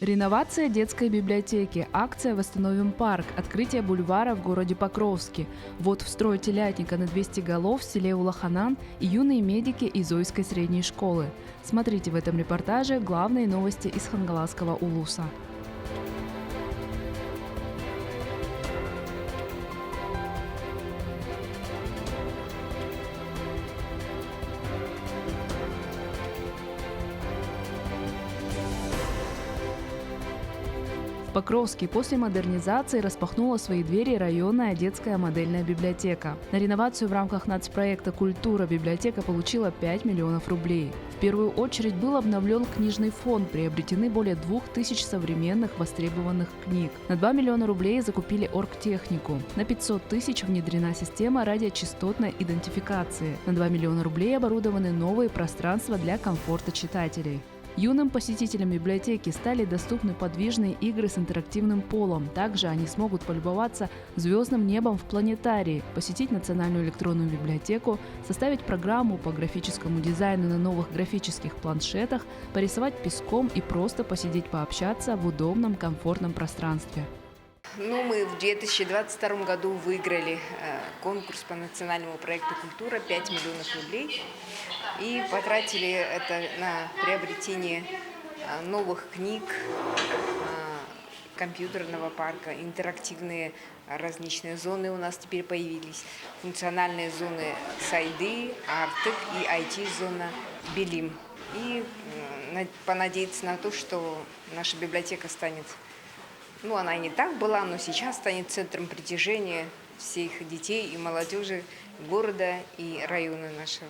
Реновация детской библиотеки, акция «Восстановим парк», открытие бульвара в городе Покровске, ввод в строй телятника на 200 голов в селе Улаханан и юные медики из Ойской средней школы. Смотрите в этом репортаже главные новости из Хангаласского улуса. В Покровске после модернизации распахнула свои двери районная детская модельная библиотека. На реновацию в рамках нацпроекта «Культура» библиотека получила 5 миллионов рублей. В первую очередь был обновлен книжный фонд, приобретены более 2000 современных востребованных книг. На 2 миллиона рублей закупили оргтехнику. На 500 тысяч внедрена система радиочастотной идентификации. На 2 миллиона рублей оборудованы новые пространства для комфорта читателей. Юным посетителям библиотеки стали доступны подвижные игры с интерактивным полом. Также они смогут полюбоваться звездным небом в планетарии, посетить национальную электронную библиотеку, составить программу по графическому дизайну на новых графических планшетах, порисовать песком и просто посидеть пообщаться в удобном, комфортном пространстве. Мы в 2022 году выиграли конкурс по национальному проекту «Культура» 5 миллионов рублей и потратили это на приобретение новых книг, компьютерного парка, интерактивные различные зоны у нас теперь появились, функциональные зоны Сайды, Артык и IT-зона Белим. И понадеяться на то, что наша библиотека станет, она и не так была, но сейчас станет центром притяжения всех детей и молодежи города и района нашего.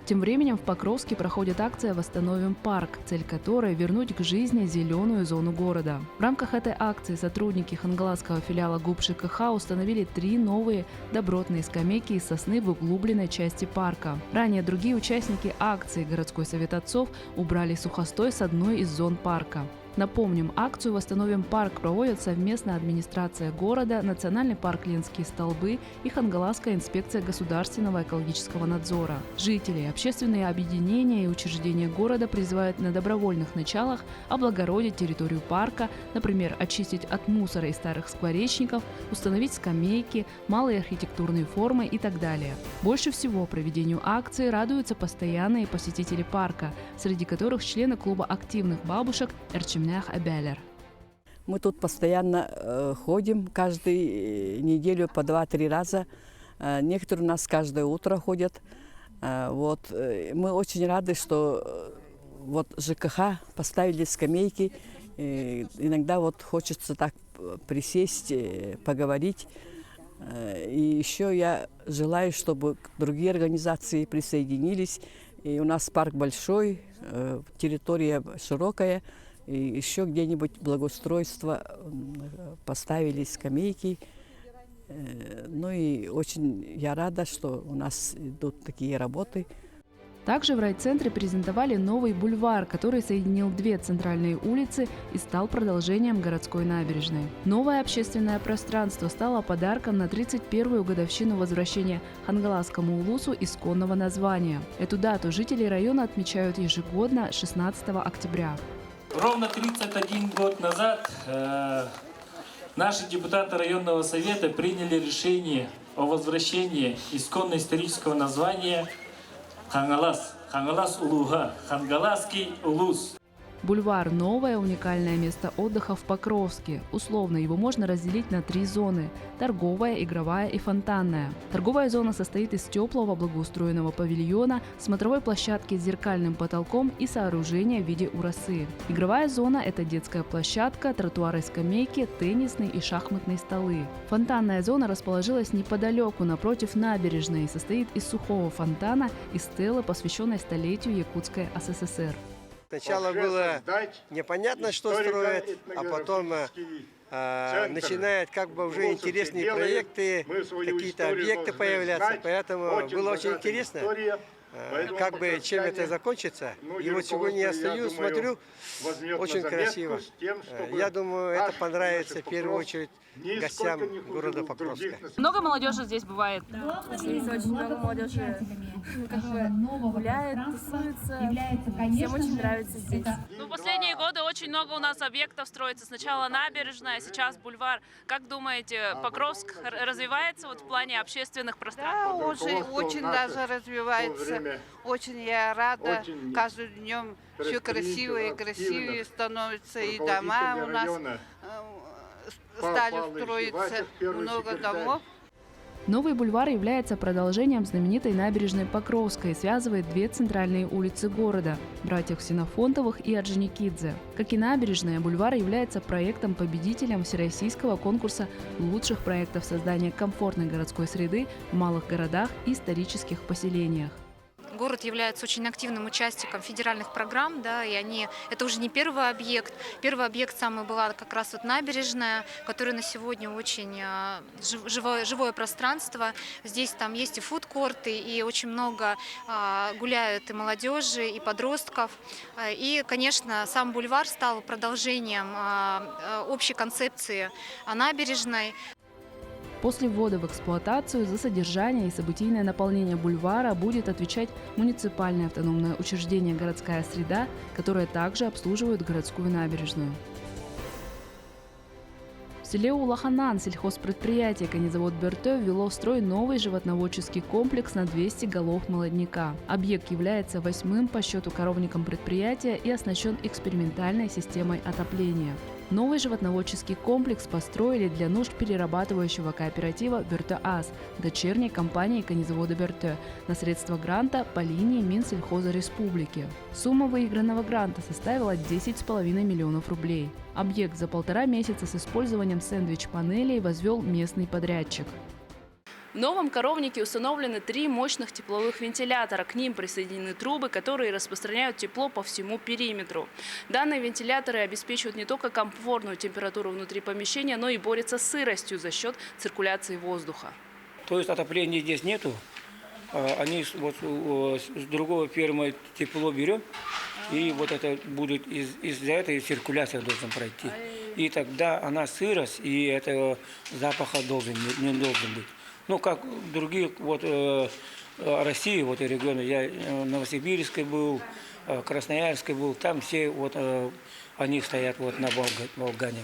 Тем временем в Покровске проходит акция «Восстановим парк», цель которой – вернуть к жизни зеленую зону города. В рамках этой акции сотрудники Хангаласского филиала ГУП ЖКХ установили 3 новые добротные скамейки из сосны в углубленной части парка. Ранее другие участники акции городской совет отцов убрали сухостой с одной из зон парка. Напомним, акцию «Восстановим парк» проводят совместно администрация города, Национальный парк Ленские столбы и Хангаласская инспекция государственного экологического надзора. Жители, общественные объединения и учреждения города призывают на добровольных началах облагородить территорию парка, например, очистить от мусора и старых скворечников, установить скамейки, малые архитектурные формы и так далее. Больше всего проведению акции радуются постоянные посетители парка, среди которых члены клуба активных бабушек «Эрчимнях Абелер». Мы тут постоянно ходим, каждую неделю по 2-3 раза. Некоторые у нас каждое утро ходят. Мы очень рады, что ЖКХ поставили скамейки. Иногда хочется так присесть, поговорить. И еще я желаю, чтобы другие организации присоединились. И у нас парк большой, территория широкая. И еще где-нибудь благоустройство поставили скамейки. И очень я рада, что у нас идут такие работы. Также в райцентре презентовали новый бульвар, который соединил 2 центральные улицы и стал продолжением городской набережной. Новое общественное пространство стало подарком на 31-ю годовщину возвращения Хангаласскому улусу исконного названия. Эту дату жители района отмечают ежегодно 16 октября. Ровно 31 год назад наши депутаты районного совета приняли решение о возвращении исконно-исторического названия Хангалас, Хангалас-Улуга, Хангаласский улус. Бульвар – новое уникальное место отдыха в Покровске. Условно его можно разделить на 3 зоны – торговая, игровая и фонтанная. Торговая зона состоит из теплого благоустроенного павильона, смотровой площадки с зеркальным потолком и сооружения в виде урасы. Игровая зона – это детская площадка, тротуары, скамейки, теннисные и шахматные столы. Фонтанная зона расположилась неподалеку, напротив набережной, и состоит из сухого фонтана и стелы, посвященной столетию Якутской ССР. Сначала было непонятно, что строят, а потом начинают уже интересные проекты, какие-то объекты появляться. Поэтому было очень интересно, чем это закончится. И сегодня я стою, смотрю, очень красиво. Я думаю, это понравится в первую очередь гостям города Покровска. Много молодежи здесь бывает? Здесь очень много молодежи гуляет, тусуется. Всем очень нравится здесь. В последние годы очень много у нас объектов строится. Сначала набережная, сейчас бульвар. Как думаете, Покровск развивается вот в плане общественных пространств? Да, очень даже развивается. Очень я рада. Каждым днем все красивее и красивее становится. И дома у нас стали строиться. Много домов. Новый бульвар является продолжением знаменитой набережной Покровской и связывает две центральные улицы города – братьев Ксенофонтовых и Орджоникидзе. Как и набережная, бульвар является проектом-победителем всероссийского конкурса лучших проектов создания комфортной городской среды в малых городах и исторических поселениях. Город является очень активным участником федеральных программ, да, и это уже не первый объект. Первый объект самый была как раз вот набережная, которая на сегодня очень живое пространство. Здесь там есть и фудкорты, и очень много гуляют и молодежи, и подростков. И, конечно, сам бульвар стал продолжением общей концепции набережной. После ввода в эксплуатацию за содержание и событийное наполнение бульвара будет отвечать муниципальное автономное учреждение «Городская среда», которое также обслуживает городскую набережную. В селе Улаханан сельхозпредприятие «Конезавод Бертё» ввело в строй новый животноводческий комплекс на 200 голов молодняка. Объект является 8-м по счету коровником предприятия и оснащен экспериментальной системой отопления. Новый животноводческий комплекс построили для нужд перерабатывающего кооператива «Бертё-Ас», дочерней компании «Конезавода Бертё», на средства гранта по линии Минсельхоза Республики. Сумма выигранного гранта составила 10,5 миллионов рублей. Объект за 1,5 месяца с использованием сэндвич-панелей возвел местный подрядчик. В новом коровнике установлены 3 мощных тепловых вентилятора. К ним присоединены трубы, которые распространяют тепло по всему периметру. Данные вентиляторы обеспечивают не только комфортную температуру внутри помещения, но и борются с сыростью за счет циркуляции воздуха. То есть отопления здесь нету. Они вот с другого фермы тепло берем, и вот это будет из-за этой циркуляция должен пройти. И тогда она сырость, и этого запаха не должен быть. Ну, как в других вот России, вот и регионы, я в Новосибирске был, Красноярске был, там все вот они стоят вот на Волгане.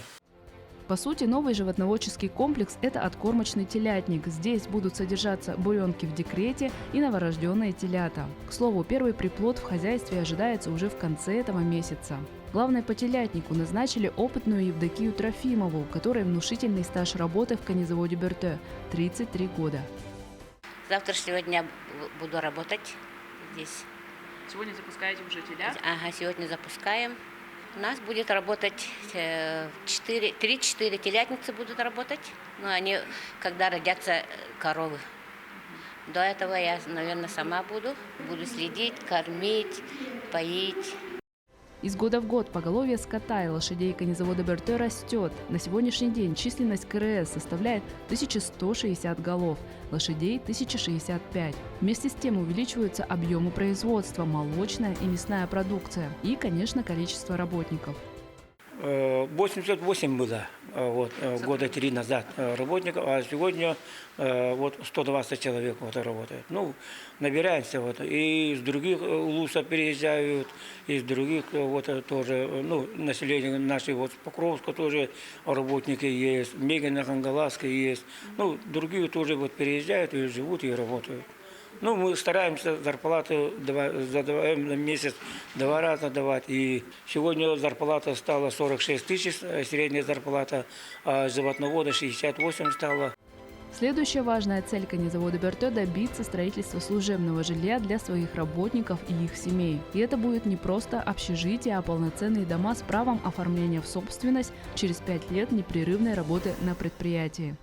По сути, новый животноводческий комплекс – это откормочный телятник. Здесь будут содержаться буренки в декрете и новорожденные телята. К слову, первый приплод в хозяйстве ожидается уже в конце этого месяца. Главной по телятнику назначили опытную Евдокию Трофимову, у которой внушительный стаж работы в конезаводе Бертё – 33 года. С завтрашнего дня буду работать здесь. Сегодня запускаете уже телят? Ага, сегодня запускаем. У нас будет работать 3-4 телятницы будут работать. Ну, они, когда родятся коровы. До этого я, наверное, сама буду следить, кормить, поить. Из года в год поголовье скота и лошадей конезавода Бертё растет. На сегодняшний день численность КРС составляет 1160 голов, лошадей – 1065. Вместе с тем увеличиваются объемы производства, молочная и мясная продукция и, конечно, количество работников. 88 было вот, года 3 назад работников, а сегодня вот 120 человек вот работает. Ну, набираемся вот, и из других улусов переезжают, из других вот тоже, ну, население наше вот Покровска тоже работники есть, Мегина, Хангаласка есть, ну, другие тоже вот переезжают и живут и работают. Ну, мы стараемся зарплату на месяц 2 раза давать. И сегодня зарплата стала 46 тысяч, средняя зарплата, а животновода 68 стала. Следующая важная цель конезавода Бертё – добиться строительства служебного жилья для своих работников и их семей. И это будет не просто общежитие, а полноценные дома с правом оформления в собственность через 5 лет непрерывной работы на предприятии.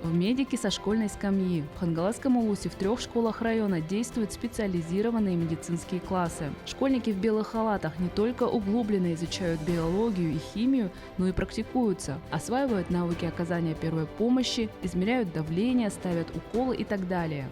В Медике со школьной скамьи. В Хангаласском улусе в 3 школах района действуют специализированные медицинские классы. Школьники в белых халатах не только углубленно изучают биологию и химию, но и практикуются, осваивают навыки оказания первой помощи, измеряют давление, ставят уколы и так далее.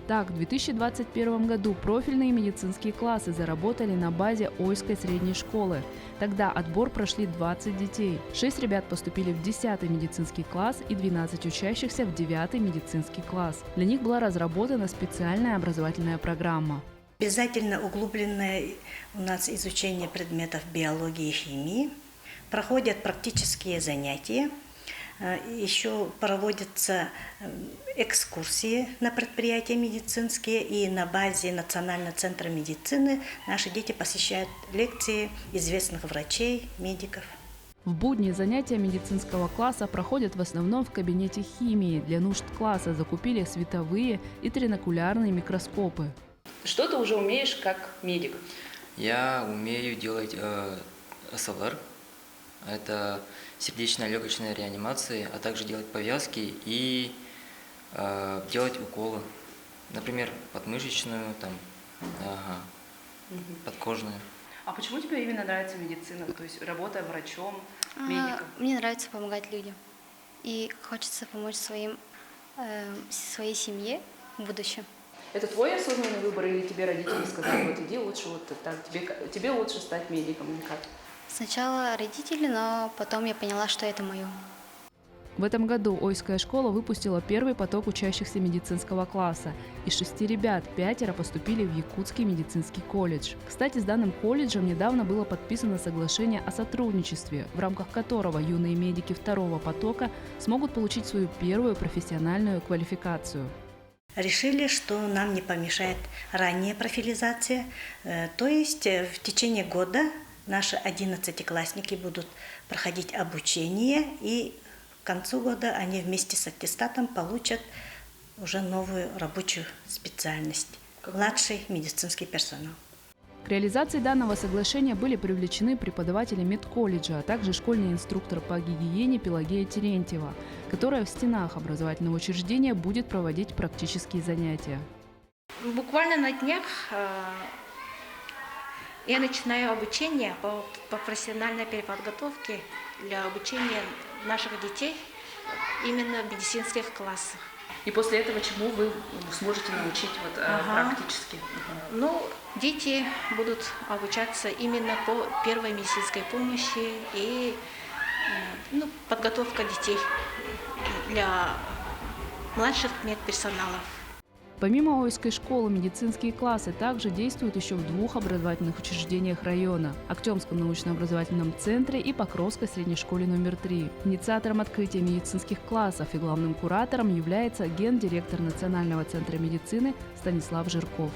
Так, в 2021 году профильные медицинские классы заработали на базе Ойской средней школы. Тогда отбор прошли 20 детей. 6 ребят поступили в 10-й медицинский класс и 12 учащихся в 9-й медицинский класс. Для них была разработана специальная образовательная программа. Обязательно углубленное у нас изучение предметов биологии и химии. Проходят практические занятия. Еще проводятся экскурсии на предприятия медицинские, и на базе Национального центра медицины наши дети посещают лекции известных врачей, медиков. В будни занятия медицинского класса проходят в основном в кабинете химии. Для нужд класса закупили световые и тринокулярные микроскопы. Что ты уже умеешь как медик? Я умею делать СЛР. Это сердечно-легочная реанимация, а также делать повязки и делать уколы. Например, подмышечную, подкожную. А почему тебе именно нравится медицина? То есть работая врачом, медиком? Мне нравится помогать людям. И хочется помочь своей семье в будущем. Это твой осознанный выбор или тебе родители сказали, вот иди лучше вот так, тебе лучше стать медиком или как? Сначала родители, но потом я поняла, что это мое. В этом году Ойская школа выпустила первый поток учащихся медицинского класса. Из 6 ребят 5 поступили в Якутский медицинский колледж. Кстати, с данным колледжем недавно было подписано соглашение о сотрудничестве, в рамках которого юные медики второго потока смогут получить свою первую профессиональную квалификацию. Решили, что нам не помешает ранняя профилизация, то есть в течение года наши 11-классники будут проходить обучение, и к концу года они вместе с аттестатом получат уже новую рабочую специальность – младший медицинский персонал. К реализации данного соглашения были привлечены преподаватели медколледжа, а также школьный инструктор по гигиене Пелагея Терентьева, которая в стенах образовательного учреждения будет проводить практические занятия. Буквально на днях я начинаю обучение по профессиональной переподготовке для обучения наших детей именно в медицинских классах. И после этого чему вы сможете научить практически? Ну, дети будут обучаться именно по первой медицинской помощи и подготовка детей для младших медперсоналов. Помимо Ойской школы, медицинские классы также действуют еще в 2 образовательных учреждениях района – Актемском научно-образовательном центре и Покровской средней школе номер 3. Инициатором открытия медицинских классов и главным куратором является гендиректор Национального центра медицины Станислав Жирков.